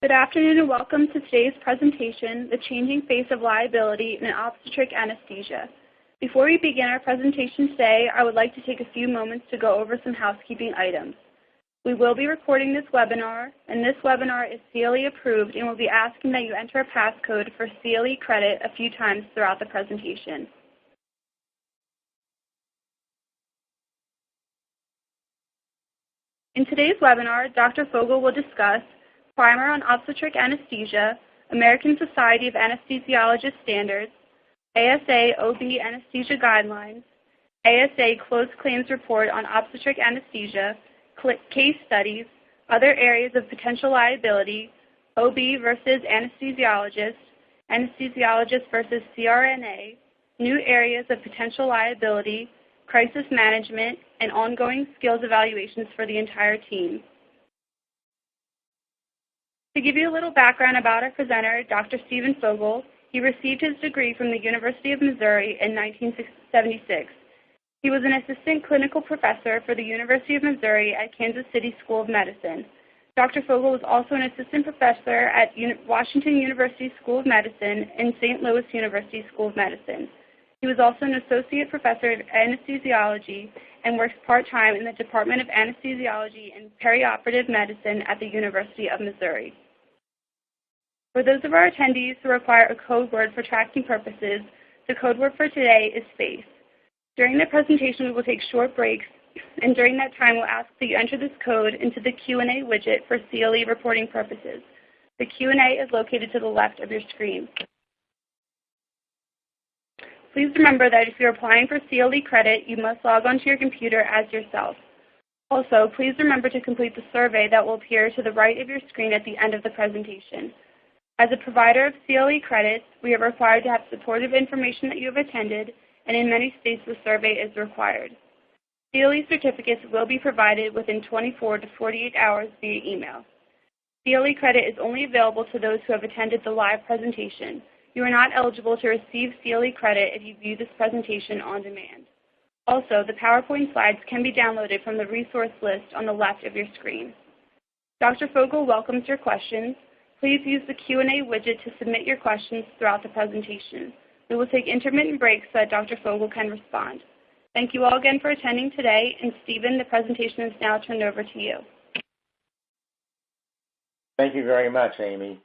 Good afternoon and welcome to today's presentation, The Changing Face of Liability in Obstetric Anesthesia. Before we begin our presentation today, I would like to take a few moments to go over some housekeeping items. We will be recording this webinar, and this webinar is CLE approved and will be asking that you enter a passcode for CLE credit a few times throughout the presentation. In today's webinar, Dr. Fogel will discuss Primer on Obstetric Anesthesia, American Society of Anesthesiologists Standards, ASA OB-Anesthesia Guidelines, ASA Closed Claims Report on Obstetric Anesthesia, case studies, other areas of potential liability, OB versus anesthesiologist, anesthesiologist versus CRNA, new areas of potential liability, crisis management, and ongoing skills evaluations for the entire team. To give you a little background about our presenter, Dr. Stephen Fogel, he received his degree from the University of Missouri in 1976. He was an assistant clinical professor for the University of Missouri at Kansas City School of Medicine. Dr. Fogel was also an assistant professor at Washington University School of Medicine and St. Louis University School of Medicine. He was also an associate professor of anesthesiology and works part-time in the Department of Anesthesiology and Perioperative Medicine at the University of Missouri. For those of our attendees who require a code word for tracking purposes, the code word for today is SPACE. During the presentation, we will take short breaks, and during that time, we'll ask that you enter this code into the Q&A widget for CLE reporting purposes. The Q&A is located to the left of your screen. Please remember that if you're applying for CLE credit, you must log onto your computer as yourself. Also, please remember to complete the survey that will appear to the right of your screen at the end of the presentation. As a provider of CLE credits, we are required to have supportive information that you have attended, and in many states the survey is required. CLE certificates will be provided within 24 to 48 hours via email. CLE credit is only available to those who have attended the live presentation. You are not eligible to receive CLE credit if you view this presentation on demand. Also, the PowerPoint slides can be downloaded from the resource list on the left of your screen. Dr. Fogel welcomes your questions. Please use the Q&A widget to submit your questions throughout the presentation. We will take intermittent breaks so that Dr. Fogel can respond. Thank you all again for attending today, and Stephen, the presentation is now turned over to you. Thank you very much, Amy.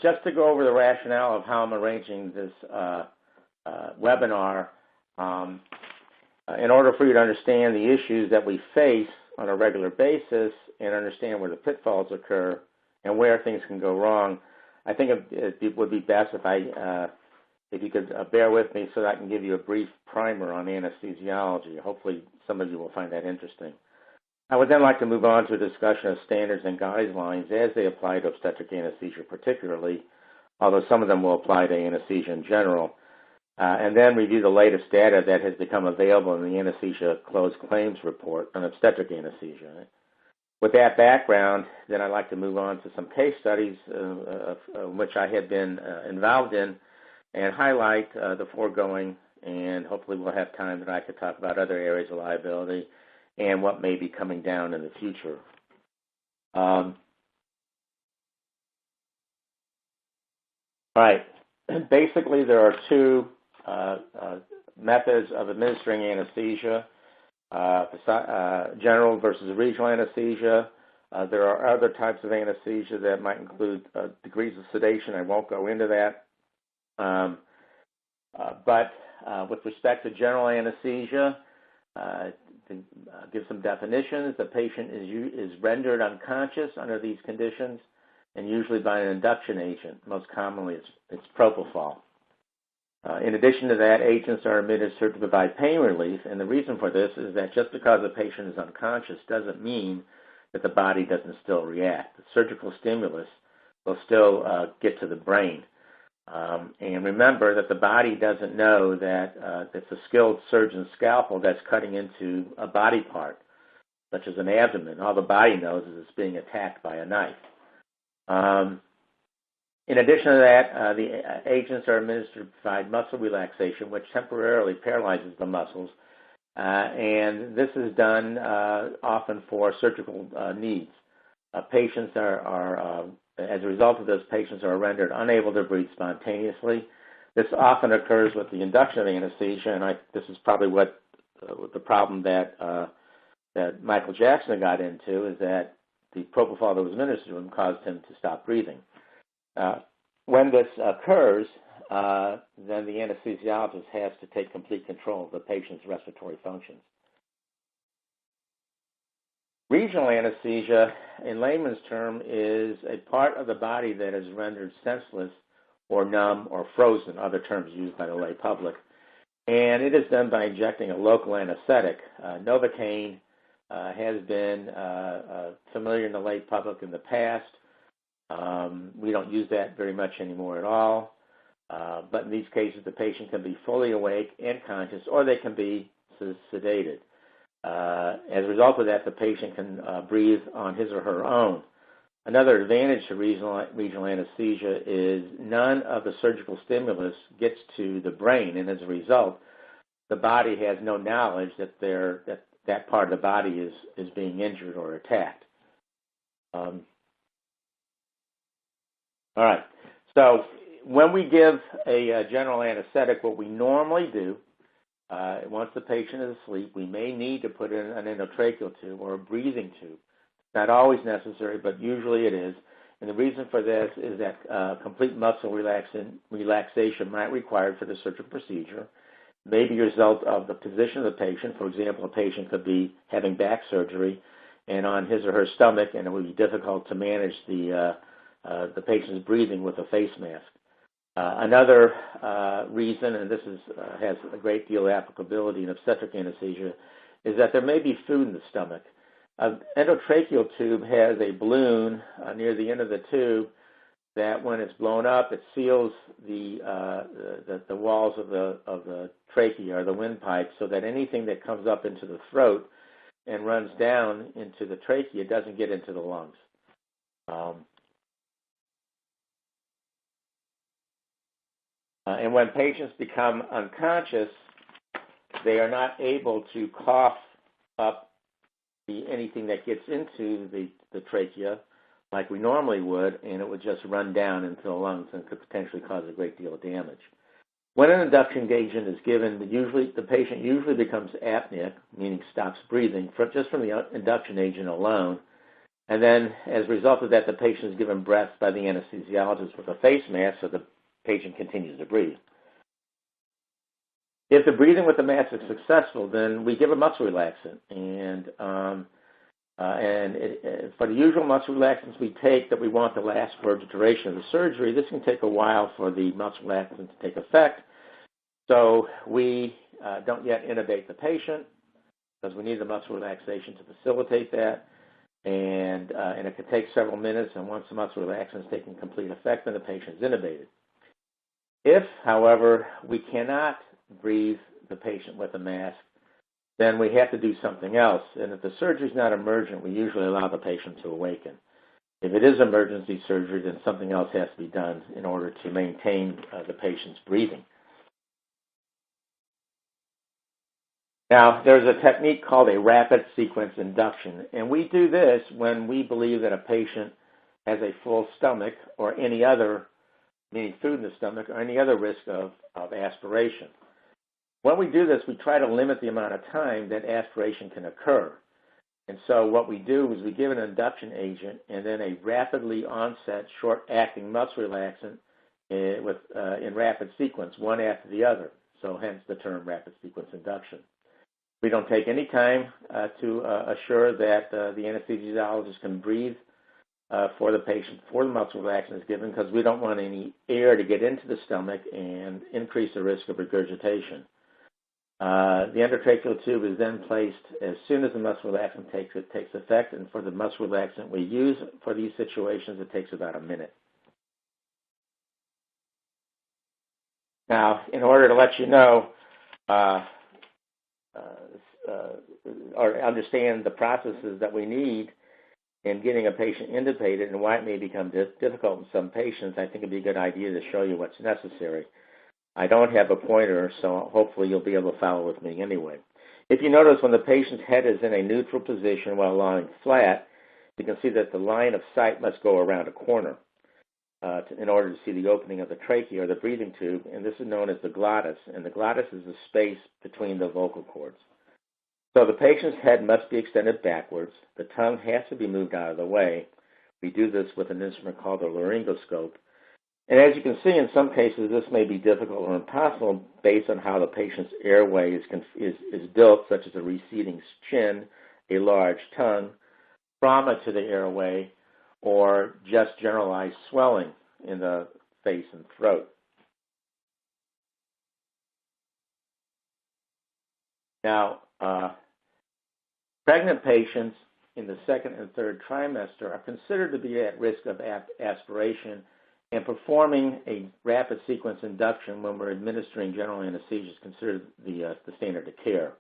Just to go over the rationale of how I'm arranging this webinar, in order for you to understand the issues that we face on a regular basis and understand where the pitfalls occur and where things can go wrong, I think it would be best if you could bear with me so that I can give you a brief primer on anesthesiology. Hopefully some of you will find that interesting. I would then like to move on to a discussion of standards and guidelines as they apply to obstetric anesthesia particularly, although some of them will apply to anesthesia in general, and then review the latest data that has become available in the Anesthesia Closed Claims Report on obstetric anesthesia. With that background, then I'd like to move on to some case studies which I have been involved in and highlight the foregoing, and hopefully we'll have time that I could talk about other areas of liability and what may be coming down in the future. All right. Basically, there are two methods of administering anesthesia, general versus regional anesthesia. There are other types of anesthesia that might include degrees of sedation. I won't go into that. But with respect to general anesthesia, to give some definitions, the patient is rendered unconscious under these conditions, and usually by an induction agent. Most commonly, it's propofol. In addition to that, agents are administered to provide pain relief, and the reason for this is that just because the patient is unconscious doesn't mean that the body doesn't still react. The surgical stimulus will still get to the brain. And remember that the body doesn't know that it's a skilled surgeon's scalpel that's cutting into a body part, such as an abdomen. All the body knows is it's being attacked by a knife. In addition to that, the agents are administered to provide muscle relaxation, which temporarily paralyzes the muscles. And this is done often for surgical needs. Patients are as a result of this, patients are rendered unable to breathe spontaneously. This often occurs with the induction of anesthesia, and this is probably what the problem that Michael Jackson got into, is that the propofol that was administered to him caused him to stop breathing. When this occurs, then the anesthesiologist has to take complete control of the patient's respiratory functions. Regional anesthesia, in layman's term, is a part of the body that is rendered senseless or numb or frozen, other terms used by the lay public. And it is done by injecting a local anesthetic. Novocaine has been familiar in the lay public in the past. We don't use that very much anymore at all. But in these cases, the patient can be fully awake and conscious, or they can be sedated. As a result of that, the patient can breathe on his or her own. Another advantage to regional anesthesia is none of the surgical stimulus gets to the brain, and as a result, the body has no knowledge that that part of the body is being injured or attacked. All right. So when we give a general anesthetic, what we normally do, once the patient is asleep, we may need to put in an endotracheal tube or a breathing tube. Not always necessary, but usually it is. And the reason for this is that complete muscle relaxation might be required for the surgical procedure. Maybe a result of the position of the patient. For example, a patient could be having back surgery and on his or her stomach, and it would be difficult to manage the patient's breathing with a face mask. Another reason, and this has a great deal of applicability in obstetric anesthesia, is that there may be food in the stomach. An endotracheal tube has a balloon near the end of the tube that, when it's blown up, it seals the walls of the trachea or the windpipe, so that anything that comes up into the throat and runs down into the trachea doesn't get into the lungs. And when patients become unconscious, they are not able to cough up anything that gets into the trachea like we normally would, and it would just run down into the lungs and could potentially cause a great deal of damage. When an induction agent is given, the patient usually becomes apneic, meaning stops breathing, just from the induction agent alone. And then, as a result of that, the patient is given breath by the anesthesiologist with a face mask, so the patient continues to breathe. If the breathing with the mask is successful, then we give a muscle relaxant. And for the usual muscle relaxants we take that we want to last for the duration of the surgery, this can take a while for the muscle relaxant to take effect. So we don't yet intubate the patient because we need the muscle relaxation to facilitate that. And it can take several minutes, and once the muscle relaxant is taking complete effect, then the patient is intubated. If, however, we cannot breathe the patient with a mask, then we have to do something else. And if the surgery is not emergent, we usually allow the patient to awaken. If it is emergency surgery, then something else has to be done in order to maintain the patient's breathing. Now, there's a technique called a rapid sequence induction, and we do this when we believe that a patient has a full stomach or any other, meaning food in the stomach, or any other risk of aspiration. When we do this, we try to limit the amount of time that aspiration can occur. And so what we do is we give an induction agent and then a rapidly onset, short-acting muscle relaxant in rapid sequence, one after the other. So hence the term rapid sequence induction. We don't take any time to assure that the anesthesiologist can breathe for the patient before the muscle relaxant is given, because we don't want any air to get into the stomach and increase the risk of regurgitation. The endotracheal tube is then placed as soon as the muscle relaxant takes effect, and for the muscle relaxant we use for these situations, it takes about a minute. Now, in order to let you know or understand the processes that we need in getting a patient intubated and why it may become difficult in some patients, I think it'd be a good idea to show you what's necessary. I don't have a pointer, so hopefully you'll be able to follow with me anyway. If you notice, when the patient's head is in a neutral position while lying flat, you can see that the line of sight must go around a corner. in order to see the opening of the trachea or the breathing tube, and this is known as the glottis, and the glottis is the space between the vocal cords. So the patient's head must be extended backwards. The tongue has to be moved out of the way. We do this with an instrument called a laryngoscope. And as you can see, in some cases, this may be difficult or impossible based on how the patient's airway is built, such as a receding chin, a large tongue, trauma to the airway, or just generalized swelling in the face and throat. Now, pregnant patients in the second and third trimester are considered to be at risk of aspiration, and performing a rapid sequence induction when we're administering general anesthesia is considered the standard of care.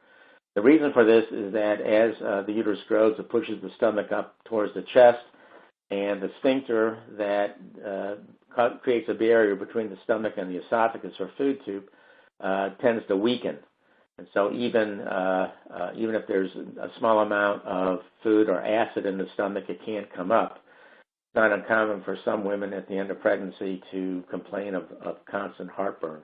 The reason for this is that as the uterus grows, it pushes the stomach up towards the chest, and the sphincter that creates a barrier between the stomach and the esophagus or food tube tends to weaken. And so even if there's a small amount of food or acid in the stomach, it can't come up. It's not uncommon for some women at the end of pregnancy to complain of constant heartburn.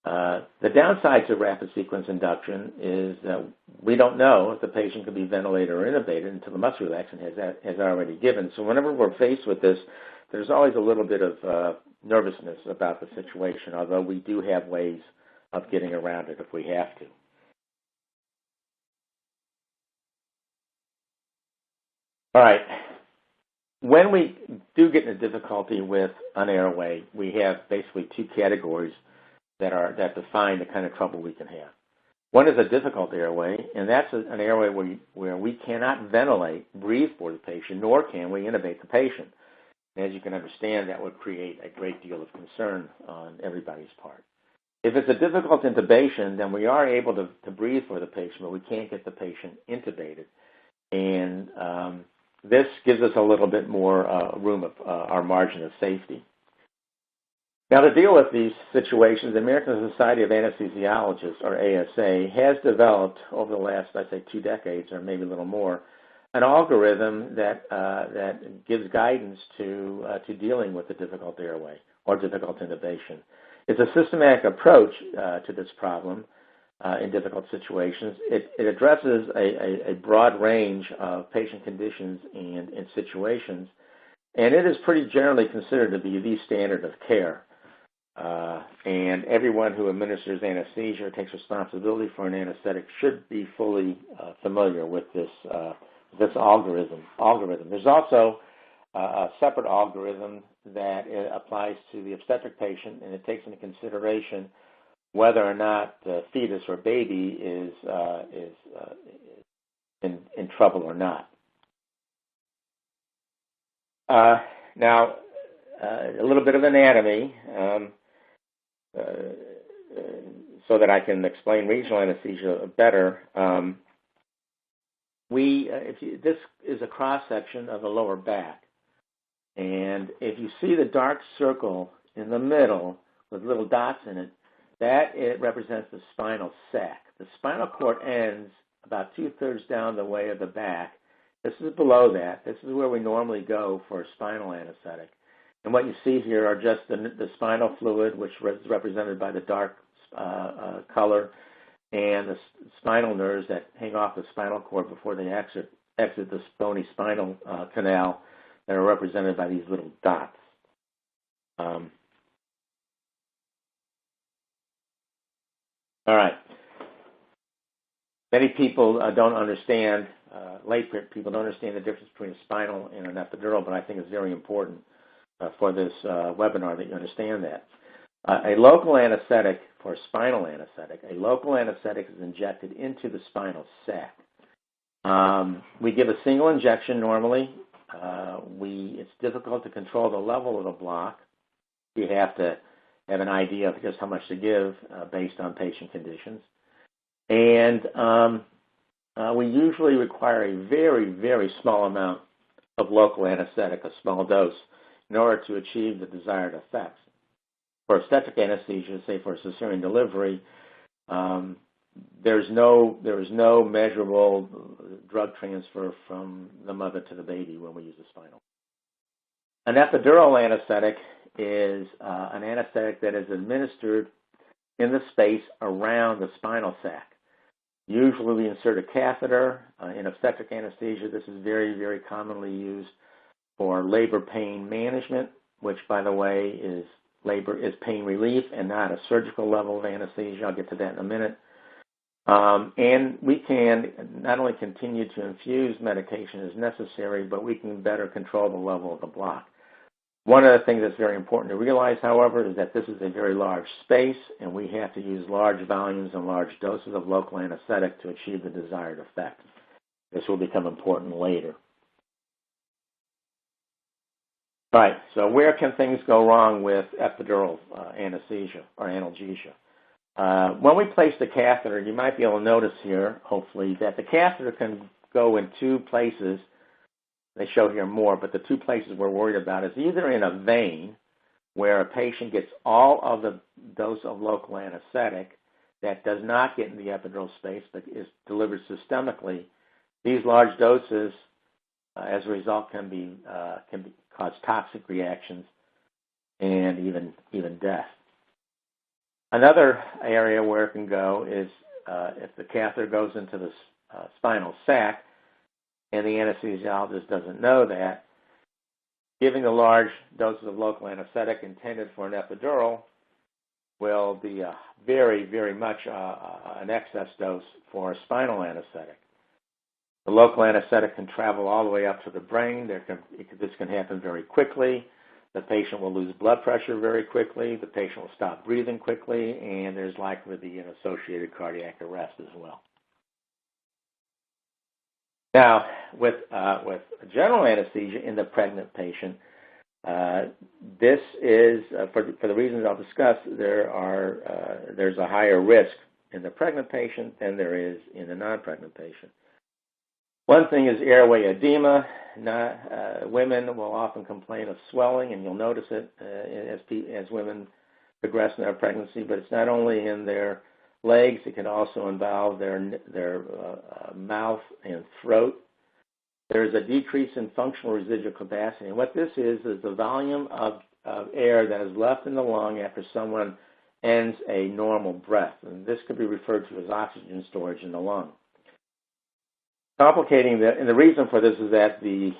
The downside to rapid sequence induction is that we don't know if the patient could be ventilated or intubated until the muscle relaxant has already given. So whenever we're faced with this, there's always a little bit of nervousness about the situation, although we do have ways of getting around it if we have to. All right. When we do get into difficulty with an airway, we have basically two categories that define the kind of trouble we can have. One is a difficult airway, and that's an airway where we cannot ventilate, breathe for the patient, nor can we intubate the patient. And as you can understand, that would create a great deal of concern on everybody's part. If it's a difficult intubation, then we are able to breathe for the patient, but we can't get the patient intubated. And this gives us a little bit more room of our margin of safety. Now, to deal with these situations, the American Society of Anesthesiologists, or ASA, has developed over the last, I'd say, 2 decades or maybe a little more, an algorithm that gives guidance to dealing with the difficult airway or difficult intubation. It's a systematic approach to this problem in difficult situations. It addresses a broad range of patient conditions and situations, and it is pretty generally considered to be the standard of care. And everyone who administers anesthesia or takes responsibility for an anesthetic should be fully familiar with this algorithm. There's also a separate algorithm that applies to the obstetric patient, and it takes into consideration whether or not the fetus or baby is in trouble or not. Now, a little bit of anatomy, so that I can explain regional anesthesia better. This is a cross-section of the lower back. And if you see the dark circle in the middle with little dots in it, it represents the spinal sac. The spinal cord ends about 2/3 down the way of the back. This is below that. This is where we normally go for a spinal anesthetic. And what you see here are just the spinal fluid, which is represented by the dark color, and the spinal nerves that hang off the spinal cord before they exit the bony spinal canal, that are represented by these little dots. All right. Many people don't understand, lay people don't understand the difference between a spinal and an epidural, but I think it's very important for this webinar that you understand that. A local anesthetic for a spinal anesthetic, a local anesthetic is injected into the spinal sac. We give a single injection normally. It's difficult to control the level of the block. You have to have an idea of just how much to give based on patient conditions. And we usually require a very, very small amount of local anesthetic, a small dose, in order to achieve the desired effects. For obstetric anesthesia, say for a cesarean delivery, there is no measurable drug transfer from the mother to the baby when we use the spinal. An epidural anesthetic is an anesthetic that is administered in the space around the spinal sac. Usually we insert a catheter. In obstetric anesthesia, this is very, very commonly used for labor pain management, which, by the way, is pain relief and not a surgical level of anesthesia. I'll get to that in a minute. And we can not only continue to infuse medication as necessary, but we can better control the level of the block. One of the things that's very important to realize, however, is that this is a very large space, and we have to use large volumes and large doses of local anesthetic to achieve the desired effect. This will become important later. All right, so where can things go wrong with epidural anesthesia or analgesia? When we place the catheter, you might be able to notice here, hopefully, that the catheter can go in two places. They show here more, but the two places we're worried about is either in a vein, where a patient gets all of the dose of local anesthetic that does not get in the epidural space but is delivered systemically. These large doses, as a result, can cause toxic reactions and even death. Another area where it can go is if the catheter goes into the spinal sac and the anesthesiologist doesn't know that, giving the large doses of local anesthetic intended for an epidural will be very, very much an excess dose for a spinal anesthetic. The local anesthetic can travel all the way up to the brain. This can happen very quickly. The patient will lose blood pressure very quickly. The patient will stop breathing quickly, and there's likely to be an associated cardiac arrest as well. Now, with general anesthesia in the pregnant patient, this is, for the reasons I'll discuss, there's a higher risk in the pregnant patient than there is in the non-pregnant patient. One thing is airway edema. Women will often complain of swelling, and you'll notice it as women progress in their pregnancy, but it's not only in their legs, it can also involve their mouth and throat. There's a decrease in functional residual capacity, and what this is the volume of air that is left in the lung after someone ends a normal breath, and this could be referred to as oxygen storage in the lung. Complicating and the reason for this is that the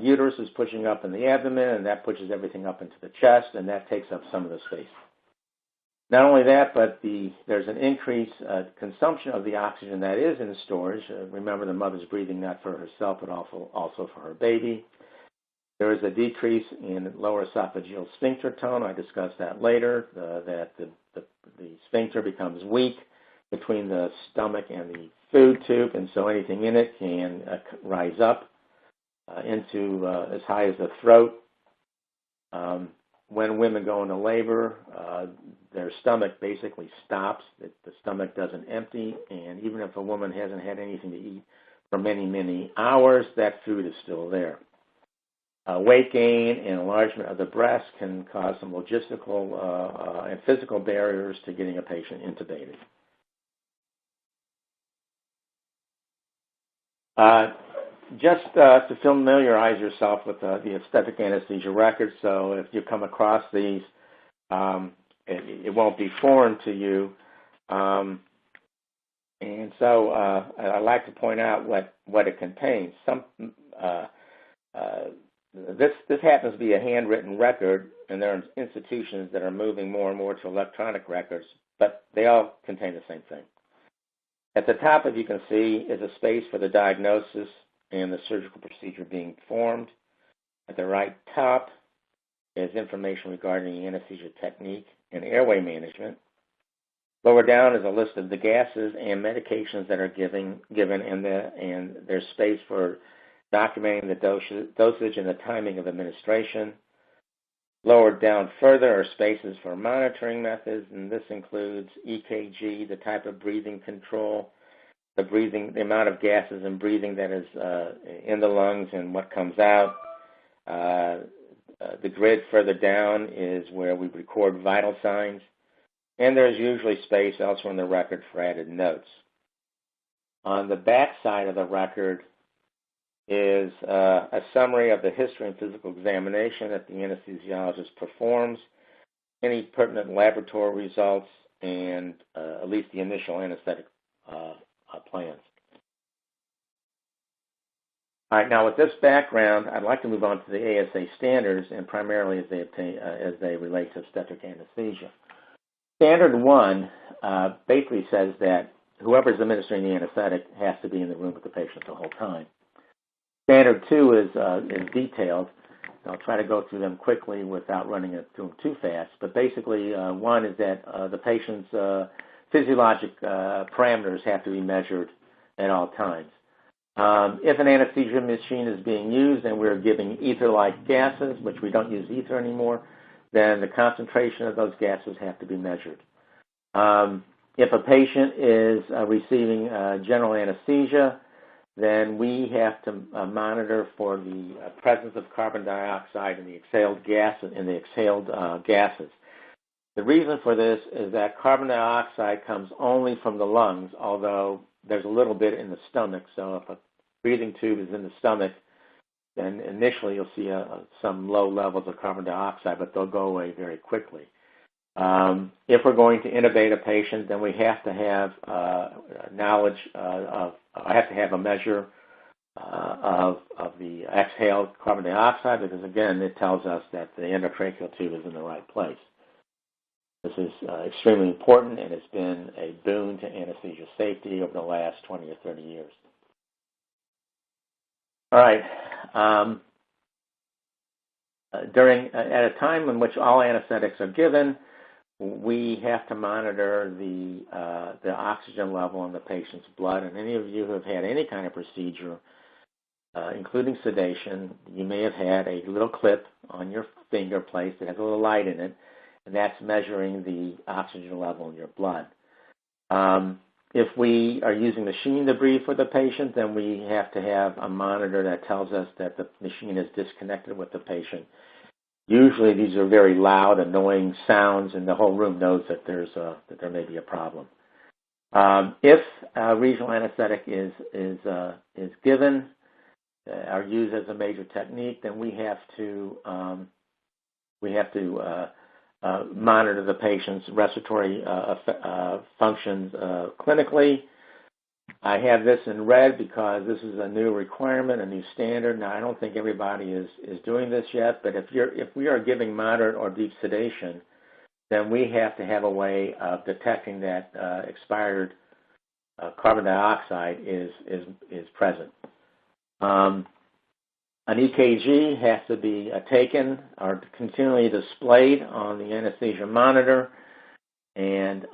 uterus is pushing up in the abdomen, and that pushes everything up into the chest, and that takes up some of the space. Not only that, but there's an increased consumption of the oxygen that is in storage. Remember, the mother's breathing not for herself, but also for her baby. There is a decrease in lower esophageal sphincter tone. I discussed that later, that the sphincter becomes weak between the stomach and the food tube, and so anything in it can rise up into as high as the throat. When women go into labor, their stomach basically stops. The stomach doesn't empty, and even if a woman hasn't had anything to eat for many, many hours, that food is still there. Weight gain and enlargement of the breast can cause some logistical and physical barriers to getting a patient intubated. Just to familiarize yourself with the obstetric anesthesia records, so if you come across these, it won't be foreign to you. And so I'd like to point out what it contains. This happens to be a handwritten record, and there are institutions that are moving more and more to electronic records, but they all contain the same thing. At the top, as you can see, is a space for the diagnosis and the surgical procedure being performed. At the right top is information regarding the anesthesia technique and airway management. Lower down is a list of the gases and medications that are given, and there's space for documenting the dosage and the timing of administration. Lower down further are spaces for monitoring methods, and this includes EKG, the type of breathing control, the amount of gases and breathing that is in the lungs and what comes out. The grid further down is where we record vital signs, and there's usually space elsewhere in the record for added notes. On the back side of the record is a summary of the history and physical examination that the anesthesiologist performs, any pertinent laboratory results, and at least the initial anesthetic plans. All right, now with this background, I'd like to move on to the ASA standards, and primarily as they relate to obstetric anesthesia. Standard 1 basically says that whoever is administering the anesthetic has to be in the room with the patient the whole time. Standard 2 is detailed. I'll try to go through them quickly without running it through them too fast. But basically, 1 is that the patient's physiologic parameters have to be measured at all times. If an anesthesia machine is being used and we're giving ether-like gases, which we don't use ether anymore, then the concentration of those gases have to be measured. If a patient is receiving general anesthesia, then we have to monitor for the presence of carbon dioxide in the exhaled gases. The reason for this is that carbon dioxide comes only from the lungs, although there's a little bit in the stomach. So if a breathing tube is in the stomach, then initially you'll see some low levels of carbon dioxide, but they'll go away very quickly. If we're going to intubate a patient, then we have to have I have to have a measure of the exhaled carbon dioxide, because again, it tells us that the endotracheal tube is in the right place. This is extremely important, and it's been a boon to anesthesia safety over the last 20 or 30 years. All right. At a time in which all anesthetics are given, we have to monitor the oxygen level in the patient's blood. And any of you who have had any kind of procedure, including sedation, you may have had a little clip on your finger placed that has a little light in it, and that's measuring the oxygen level in your blood. If we are using machine to breathe for the patient, then we have to have a monitor that tells us that the machine is disconnected with the patient. Usually these are very loud, annoying sounds, and the whole room knows that there may be a problem. If regional anesthetic is given or used as a major technique, then we have to monitor the patient's respiratory functions clinically. I have this in red because this is a new requirement, a new standard. Now, I don't think everybody is doing this yet, but if we are giving moderate or deep sedation, then we have to have a way of detecting that expired carbon dioxide is present. An EKG has to be taken or continually displayed on the anesthesia monitor, and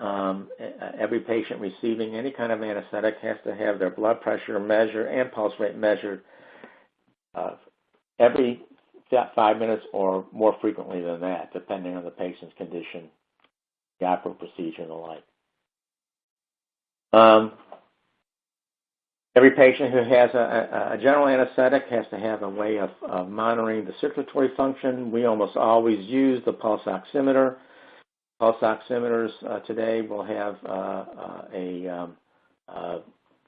every patient receiving any kind of anesthetic has to have their blood pressure measured and pulse rate measured every 5 minutes or more frequently than that, depending on the patient's condition, the operative procedure, and the like. Every patient who has a general anesthetic has to have a way of monitoring the circulatory function. We almost always use the pulse oximeter. Pulse oximeters today will have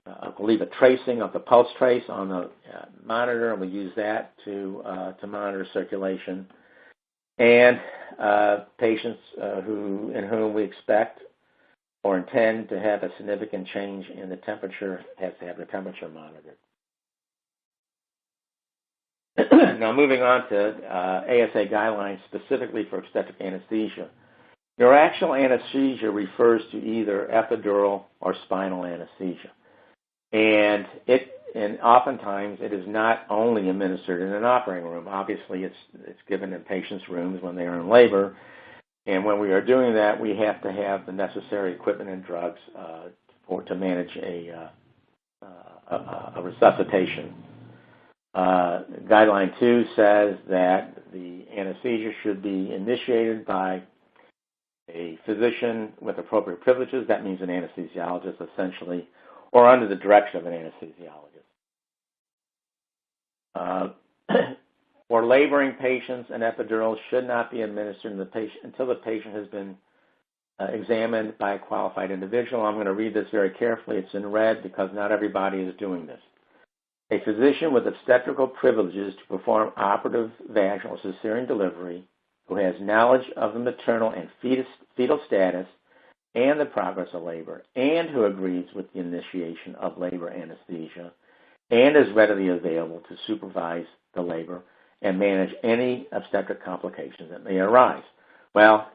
I believe a tracing of the pulse trace on the monitor, and we use that to monitor circulation. And patients in whom we expect or intend to have a significant change in the temperature have to have their temperature monitored. Now moving on to ASA guidelines specifically for obstetric anesthesia. Neuraxial anesthesia refers to either epidural or spinal anesthesia. And oftentimes it is not only administered in an operating room. Obviously it's given in patients' rooms when they are in labor. And when we are doing that, we have to have the necessary equipment and drugs to manage a resuscitation. Guideline 2 says that the anesthesia should be initiated by a physician with appropriate privileges. That means an anesthesiologist, essentially, or under the direction of an anesthesiologist. For laboring patients, an epidural should not be administered until the patient has been examined by a qualified individual. I'm going to read this very carefully. It's in red because not everybody is doing this. A physician with obstetrical privileges to perform operative vaginal or cesarean delivery who has knowledge of the maternal and fetal status and the progress of labor, and who agrees with the initiation of labor anesthesia, and is readily available to supervise the labor and manage any obstetric complications that may arise. Well,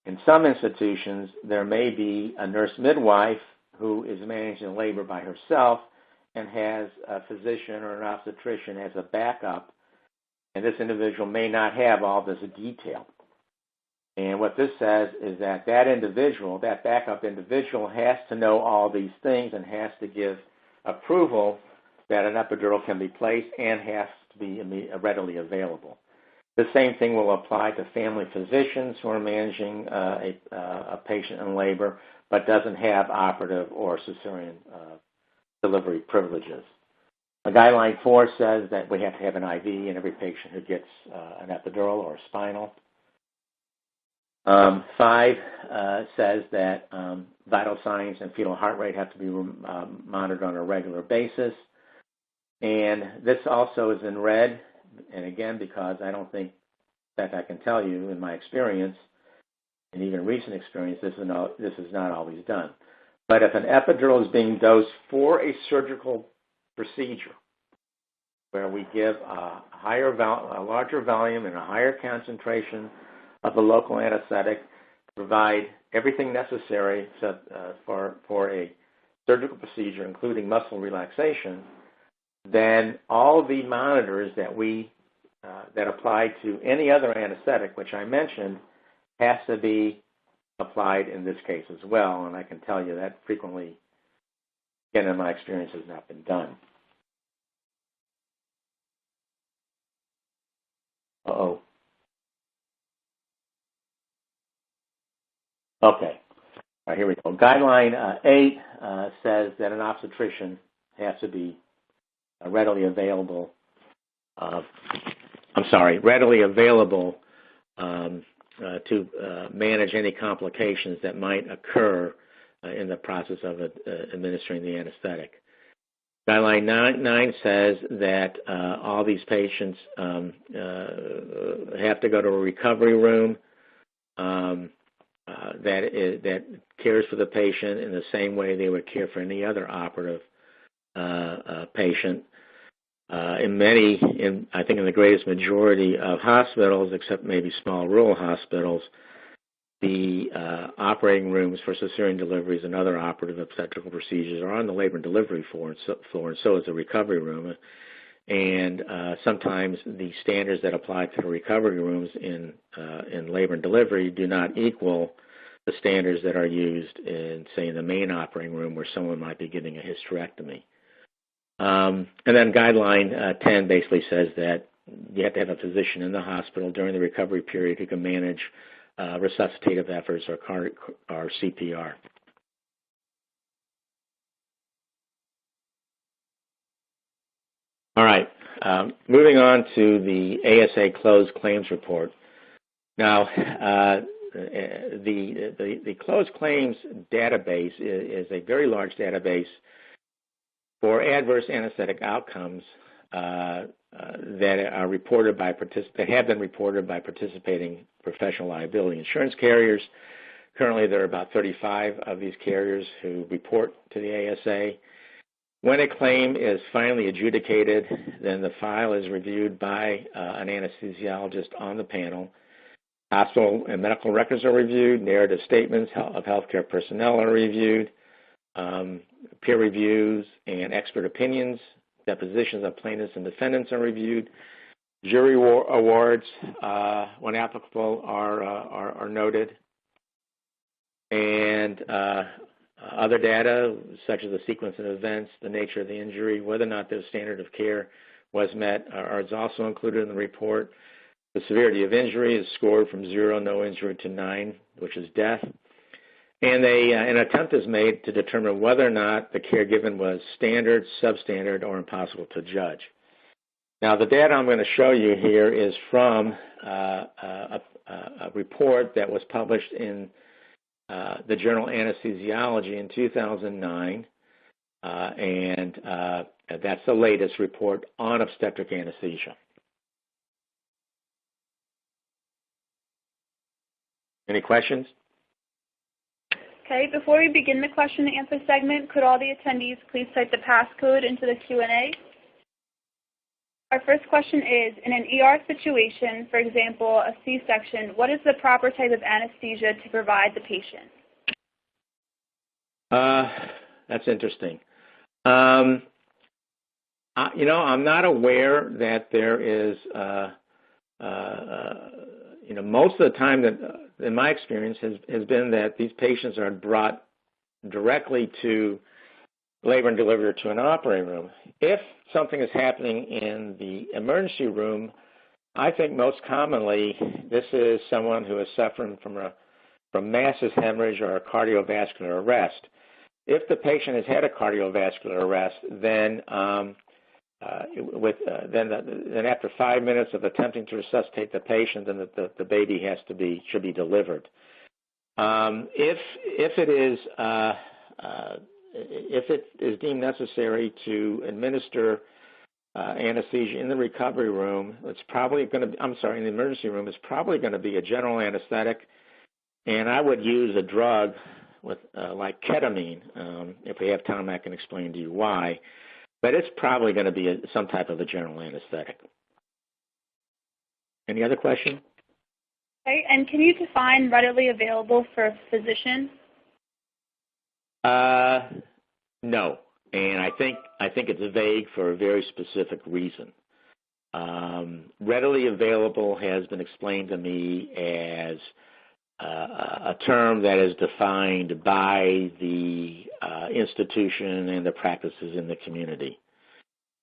in some institutions, there may be a nurse midwife who is managing labor by herself and has a physician or an obstetrician as a backup, and this individual may not have all this detail. And what this says is that that individual, that backup individual, has to know all these things and has to give approval that an epidural can be placed and has to be readily available. The same thing will apply to family physicians who are managing a patient in labor but doesn't have operative or cesarean delivery privileges. Guideline 4 says that we have to have an IV in every patient who gets an epidural or a spinal. 5 says that vital signs and fetal heart rate have to be monitored on a regular basis. And this also is in red, and again, because I don't think that I can tell you in my experience, and even recent experience, this is not always done. But if an epidural is being dosed for a surgical procedure, where we give a larger volume and a higher concentration of the local anesthetic to provide everything necessary for a surgical procedure, including muscle relaxation, then all the monitors that apply to any other anesthetic, which I mentioned, has to be applied in this case as well. And I can tell you that frequently, again, in my experience, has not been done. Uh-oh. Okay. All right, here we go. Guideline 8 says that an obstetrician has to be readily available to manage any complications that might occur in the process of administering the anesthetic. Guideline 9 says that all these patients have to go to a recovery room that cares for the patient in the same way they would care for any other operative patient. I think in the greatest majority of hospitals, except maybe small rural hospitals, the operating rooms for cesarean deliveries and other operative obstetrical procedures are on the labor and delivery floor, and so is the recovery room. And sometimes the standards that apply to the recovery rooms in labor and delivery do not equal the standards that are used in, say, in the main operating room where someone might be getting a hysterectomy. And then guideline 10 basically says that you have to have a physician in the hospital during the recovery period who can manage resuscitative efforts or CPR. All right, moving on to the ASA closed claims report. Now, the closed claims database is a very large database for adverse anesthetic outcomes that are reported that have been reported by participating professional liability insurance carriers. Currently, there are about 35 of these carriers who report to the ASA. When a claim is finally adjudicated, then the file is reviewed by an anesthesiologist on the panel. Hospital and medical records are reviewed. Narrative statements of healthcare personnel are reviewed. Peer reviews and expert opinions, depositions of plaintiffs and defendants are reviewed. Jury awards, when applicable, are noted. And other data, such as the sequence of events, the nature of the injury, whether or not the standard of care was met, is also included in the report. The severity of injury is scored from 0, no injury, to 9, which is death. And an attempt is made to determine whether or not the care given was standard, substandard, or impossible to judge. Now, the data I'm going to show you here is from a report that was published in the journal Anesthesiology in 2009. and that's the latest report on obstetric anesthesia. Any questions? Okay, before we begin the question and answer segment, could all the attendees please type the passcode into the Q&A? Our first question is, in an ER situation, for example, a C-section, what is the proper type of anesthesia to provide the patient? That's interesting. I'm not aware that there is, most of the time that, in my experience, has been that these patients are brought directly to labor and delivery to an operating room. If something is happening in the emergency room, I think most commonly this is someone who is suffering from massive hemorrhage or a cardiovascular arrest. If the patient has had a cardiovascular arrest, then then after 5 minutes of attempting to resuscitate the patient, then the baby should be delivered. If it is deemed necessary to administer anesthesia in the recovery room, it's probably going to. In the emergency room, it's probably going to be a general anesthetic, and I would use a drug with like ketamine. If we have time, I can explain to you why. But it's probably going to be some type of a general anesthetic. Any other question? Okay, and can you define readily available for a physician? No, and I think it's vague for a very specific reason. Readily available has been explained to me as a term that is defined by the institution and the practices in the community.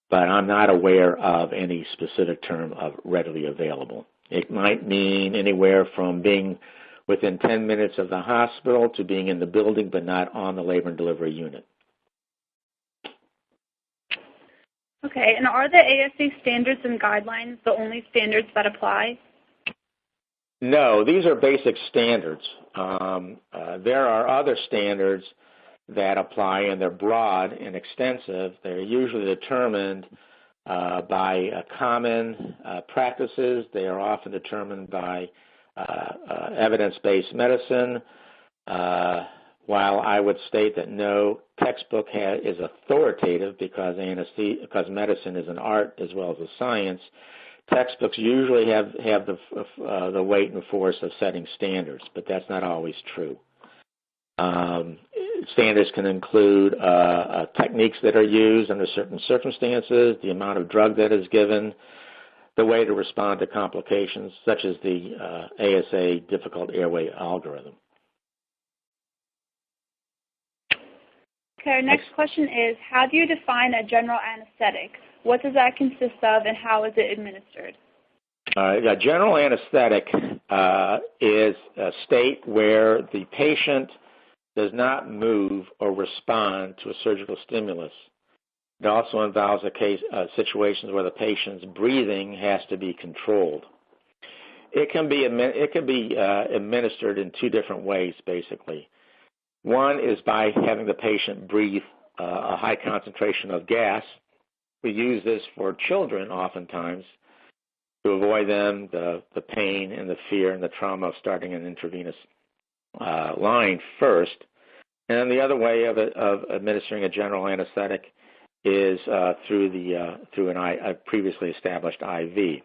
But I'm not aware of any specific term of readily available. It might mean anywhere from being within 10 minutes of the hospital to being in the building but not on the labor and delivery unit. Okay, and are the ASA standards and guidelines the only standards that apply? No, these are basic standards. There are other standards that apply, and they're broad and extensive. They're usually determined by common practices. They are often determined by evidence-based medicine. While I would state that no textbook is authoritative because medicine is an art as well as a science, textbooks usually have the weight and force of setting standards, but that's not always true. Standards can include techniques that are used under certain circumstances, the amount of drug that is given, the way to respond to complications, such as the ASA difficult airway algorithm. Okay, our next question is, how do you define a general anesthetic? What does that consist of, and how is it administered? A general anesthetic is a state where the patient does not move or respond to a surgical stimulus. It also involves situations where the patient's breathing has to be controlled. It can be administered in two different ways, basically. One is by having the patient breathe a high concentration of gas. We use this for children oftentimes to avoid them the pain and the fear and the trauma of starting an intravenous line first. And then the other way of administering a general anesthetic is through a previously established IV.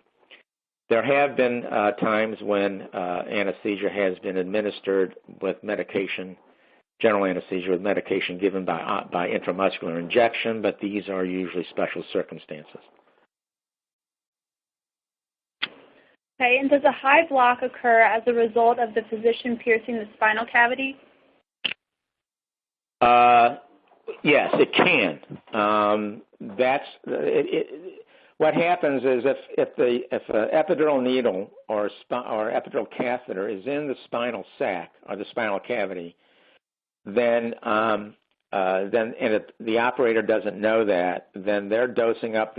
There have been times when anesthesia has been administered with medication, general anesthesia with medication given by intramuscular injection, but these are usually special circumstances. Okay, and does a high block occur as a result of the physician piercing the spinal cavity? Yes, it can. What happens is if an epidural needle or epidural catheter is in the spinal sac or the spinal cavity, then the operator doesn't know that, then they're dosing up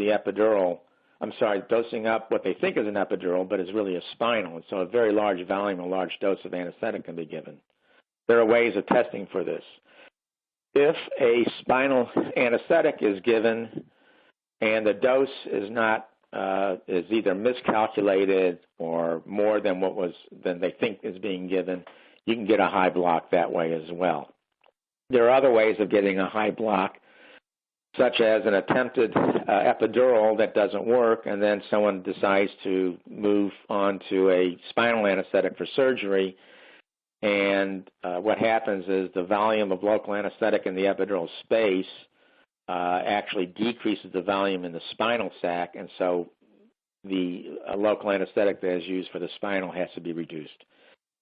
dosing up what they think is an epidural, but is really a spinal. And so a very large volume, a large dose of anesthetic can be given. There are ways of testing for this. if a spinal anesthetic is given and the dose is not is either miscalculated or more than than they think is being given, you can get a high block that way as well. There are other ways of getting a high block, such as an attempted epidural that doesn't work, and then someone decides to move on to a spinal anesthetic for surgery. And what happens is the volume of local anesthetic in the epidural space actually decreases the volume in the spinal sac, and so the local anesthetic that is used for the spinal has to be reduced.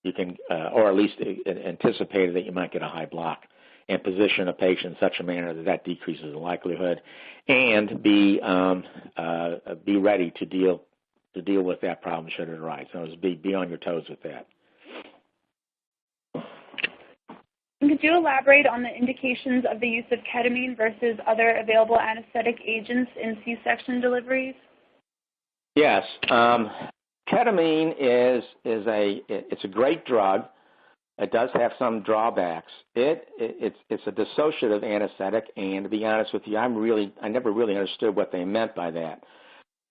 You can, or at least anticipate that you might get a high block, and position a patient in such a manner that that decreases the likelihood, and be ready to deal with that problem should it arise. So be on your toes with that. Could you elaborate on the indications of the use of ketamine versus other available anesthetic agents in C-section deliveries? Yes, ketamine is a great drug. It does have some drawbacks. It's a dissociative anesthetic, and to be honest with you, I never really understood what they meant by that.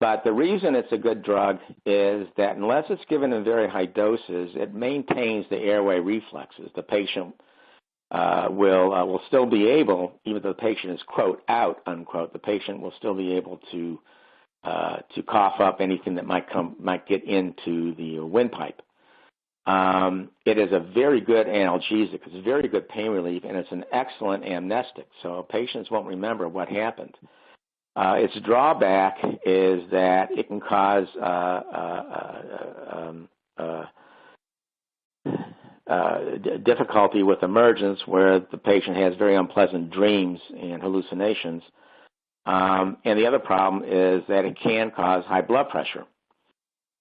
But the reason it's a good drug is that unless it's given in very high doses, it maintains the airway reflexes. The patient will still be able, even though the patient is quote out unquote, the patient will still be able to cough up anything that might get into the windpipe. It is a very good analgesic. It's a very good pain relief, and it's an excellent amnestic. So patients won't remember what happened. Its drawback is that it can cause difficulty with emergence, where the patient has very unpleasant dreams and hallucinations. And the other problem is that it can cause high blood pressure.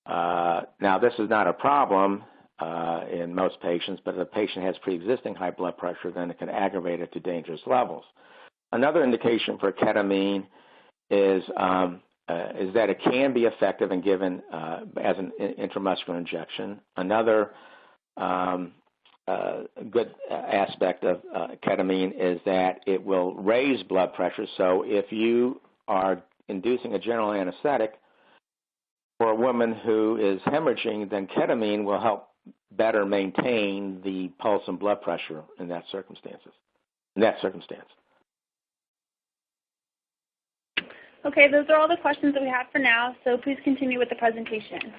Now, this is not a problem in most patients, but if a patient has pre-existing high blood pressure, then it can aggravate it to dangerous levels. Another indication for ketamine is that it can be effective and given as an intramuscular injection. Another good aspect of ketamine is that it will raise blood pressure. So if you are inducing a general anesthetic for a woman who is hemorrhaging, then ketamine will help better maintain the pulse and blood pressure in that circumstance. Okay, those are all the questions that we have for now, so please continue with the presentation.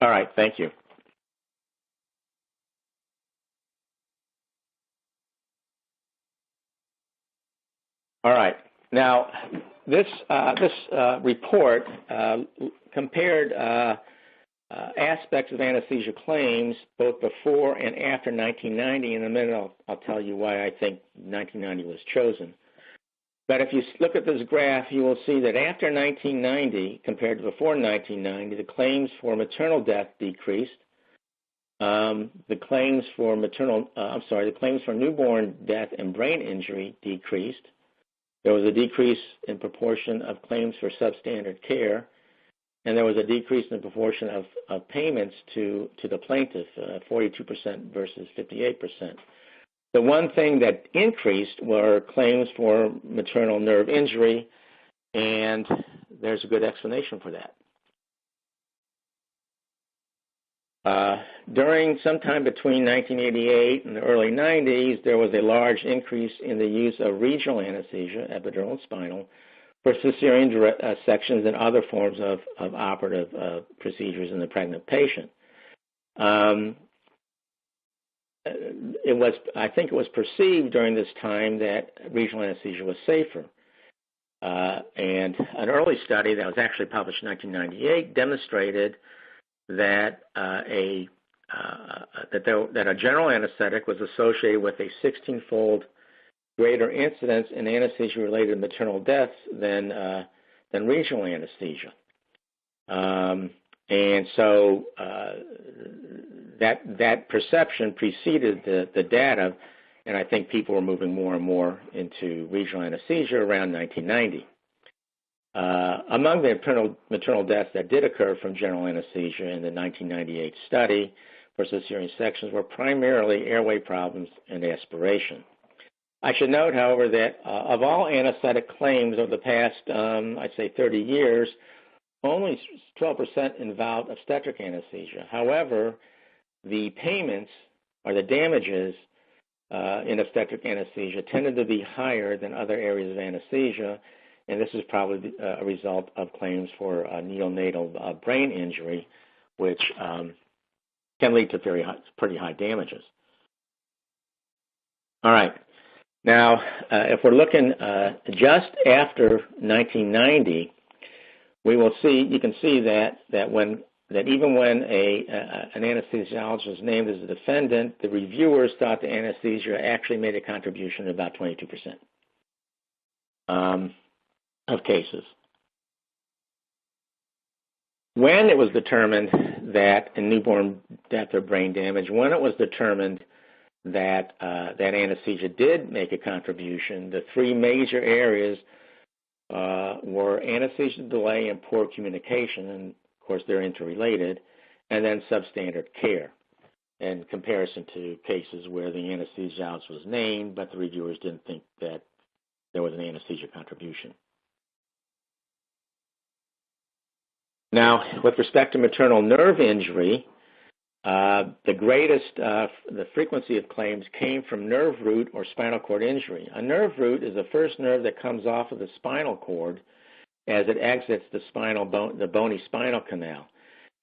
All right, thank you. All right. Now, this report compared aspects of anesthesia claims both before and after 1990. In a minute, I'll tell you why I think 1990 was chosen. But if you look at this graph, you will see that after 1990, compared to before 1990, the claims for maternal death decreased. The claims for newborn death and brain injury decreased. There was a decrease in proportion of claims for substandard care, and there was a decrease in the proportion of payments to the plaintiff, 42% versus 58%. The one thing that increased were claims for maternal nerve injury, and there's a good explanation for that. During sometime between 1988 and the early 90s, there was a large increase in the use of regional anesthesia, epidural and spinal, for cesarean sections and other forms of operative procedures in the pregnant patient. I think it was perceived during this time that regional anesthesia was safer. And an early study that was actually published in 1998 demonstrated that a general anesthetic was associated with a 16-fold greater incidence in anesthesia-related maternal deaths than regional anesthesia. And so that perception preceded the data, and I think people were moving more and more into regional anesthesia around 1990. Among the maternal deaths that did occur from general anesthesia in the 1998 study for cesarean sections were primarily airway problems and aspiration. I should note, however, that of all anesthetic claims over the past, I'd say 30 years, only 12% involved obstetric anesthesia. However, the payments or the damages in obstetric anesthesia tended to be higher than other areas of anesthesia, and this is probably a result of claims for neonatal brain injury, which can lead to pretty high damages. All right. Now, if we're looking just after 1990, you can see that even when an anesthesiologist was named as a defendant, the reviewers thought the anesthesia actually made a contribution of about 22% of cases. When it was determined that in newborn death or brain damage, when it was determined that anesthesia did make a contribution, the three major areas were anesthesia delay and poor communication, and of course they're interrelated, and then substandard care, in comparison to cases where the anesthesiologist was named, but the reviewers didn't think that there was an anesthesia contribution. Now, with respect to maternal nerve injury, the frequency of claims came from nerve root or spinal cord injury. A nerve root is the first nerve that comes off of the spinal cord as it exits the bony spinal canal.